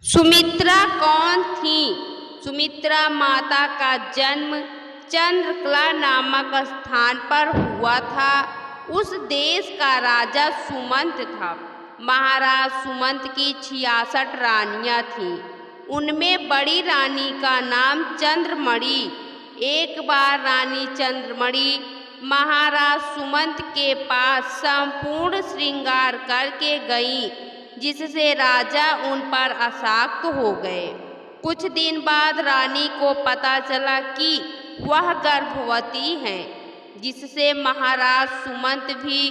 सुमित्रा कौन थी? सुमित्रा माता का जन्म चंद्रकला नामक स्थान पर हुआ था। उस देश का राजा सुमंत था। महाराज सुमंत की 66 रानियां थीं। उनमें बड़ी रानी का नाम चंद्रमणि। एक बार रानी चंद्रमणि महाराज सुमंत के पास संपूर्ण श्रृंगार करके गई, जिससे राजा उन पर आसक्त हो गए। कुछ दिन बाद रानी को पता चला कि वह गर्भवती है, जिससे महाराज सुमंत भी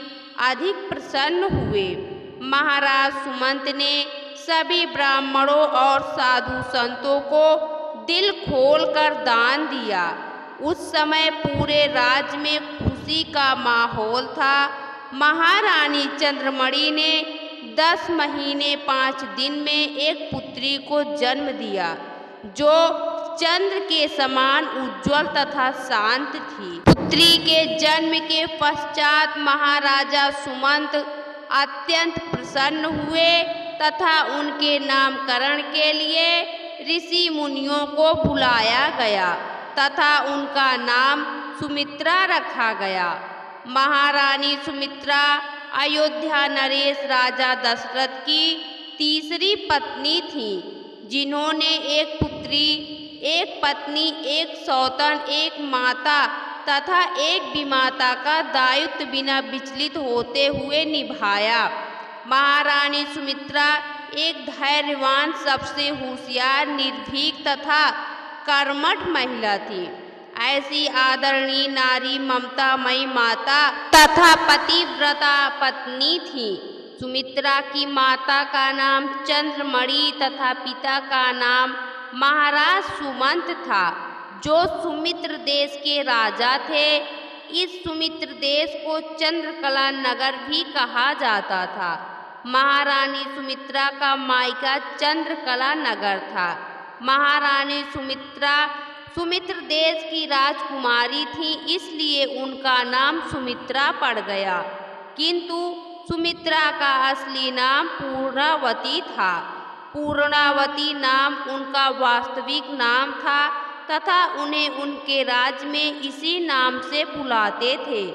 अधिक प्रसन्न हुए। महाराज सुमंत ने सभी ब्राह्मणों और साधु संतों को दिल खोलकर दान दिया। उस समय पूरे राज्य में खुशी का माहौल था। महारानी चंद्रमणि ने 10 महीने 5 दिन में एक पुत्री को जन्म दिया, जो चंद्र के समान उज्ज्वल तथा शांत थी। पुत्री के जन्म के पश्चात महाराजा सुमंत अत्यंत प्रसन्न हुए तथा उनके नामकरण के लिए ऋषि मुनियों को बुलाया गया तथा उनका नाम सुमित्रा रखा गया। महारानी सुमित्रा अयोध्या नरेश राजा दशरथ की तीसरी पत्नी थी, जिन्होंने एक पुत्री, एक पत्नी, एक सौतन, एक माता तथा एक विमाता का दायित्व बिना विचलित होते हुए निभाया। महारानी सुमित्रा एक धैर्यवान, सबसे होशियार, निर्भीक तथा कर्मठ महिला थी। ऐसी आदरणीय नारी ममतामयी माता तथा पतिव्रता पत्नी थी। सुमित्रा की माता का नाम चंद्रमणि तथा पिता का नाम महाराज सुमंत था, जो सुमित्र देश के राजा थे। इस सुमित्र देश को चंद्रकला नगर भी कहा जाता था। महारानी सुमित्रा का मायका चंद्रकला नगर था। महारानी सुमित्रा सुमित्र देश की राजकुमारी थी, इसलिए उनका नाम सुमित्रा पड़ गया। किंतु सुमित्रा का असली नाम पूर्णावती था। पूर्णावती नाम उनका वास्तविक नाम था तथा उन्हें उनके राज्य में इसी नाम से बुलाते थे।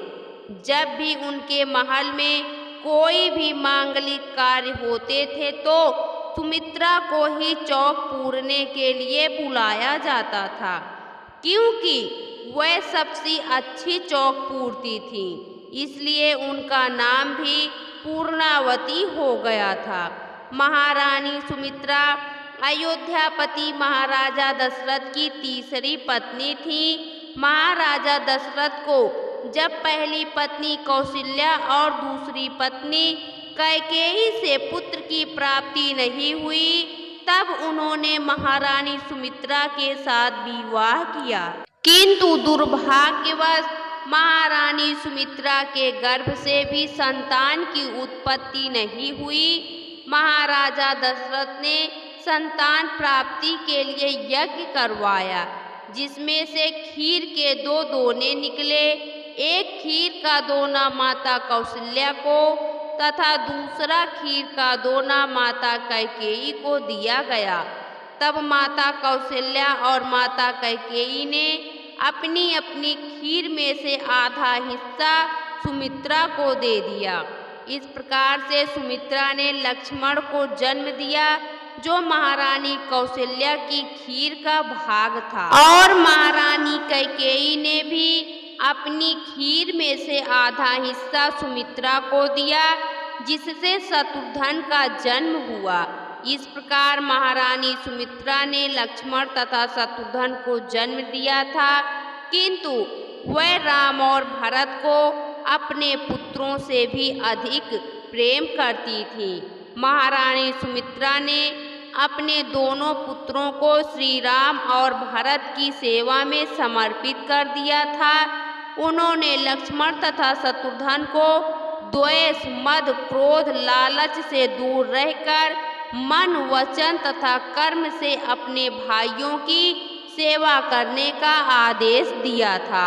जब भी उनके महल में कोई भी मांगलिक कार्य होते थे तो सुमित्रा को ही चौक पूरने के लिए बुलाया जाता था, क्योंकि वह सबसे अच्छी चौक पूरती थी। इसलिए उनका नाम भी पूर्णावती हो गया था। महारानी सुमित्रा अयोध्यापति महाराजा दशरथ की तीसरी पत्नी थी। महाराजा दशरथ को जब पहली पत्नी कौशल्या और दूसरी पत्नी कैकेयी से पुत्र की प्राप्ति नहीं हुई, तब उन्होंने महारानी सुमित्रा के साथ विवाह किया। किंतु दुर्भाग्यवश महारानी सुमित्रा के गर्भ से भी संतान की उत्पत्ति नहीं हुई। महाराजा दशरथ ने संतान प्राप्ति के लिए यज्ञ करवाया, जिसमें से खीर के 2 दोने निकले। एक खीर का दोना माता कौशल्या को तथा दूसरा खीर का दोना माता कैकेयी को दिया गया। तब माता कौशल्या और माता कैकेयी ने अपनी अपनी खीर में से आधा हिस्सा सुमित्रा को दे दिया। इस प्रकार से सुमित्रा ने लक्ष्मण को जन्म दिया, जो महारानी कौशल्या की खीर का भाग था, और महारानी कैकेयी ने भी अपनी खीर में से आधा हिस्सा सुमित्रा को दिया, जिससे शत्रुघ्न का जन्म हुआ। इस प्रकार महारानी सुमित्रा ने लक्ष्मण तथा शत्रुघ्न को जन्म दिया था, किंतु वह राम और भरत को अपने पुत्रों से भी अधिक प्रेम करती थी। महारानी सुमित्रा ने अपने दोनों पुत्रों को श्री राम और भरत की सेवा में समर्पित कर दिया था। उन्होंने लक्ष्मण तथा शत्रुघ्न को द्वेष, मद, क्रोध, लालच से दूर रहकर मन, वचन तथा कर्म से अपने भाइयों की सेवा करने का आदेश दिया था।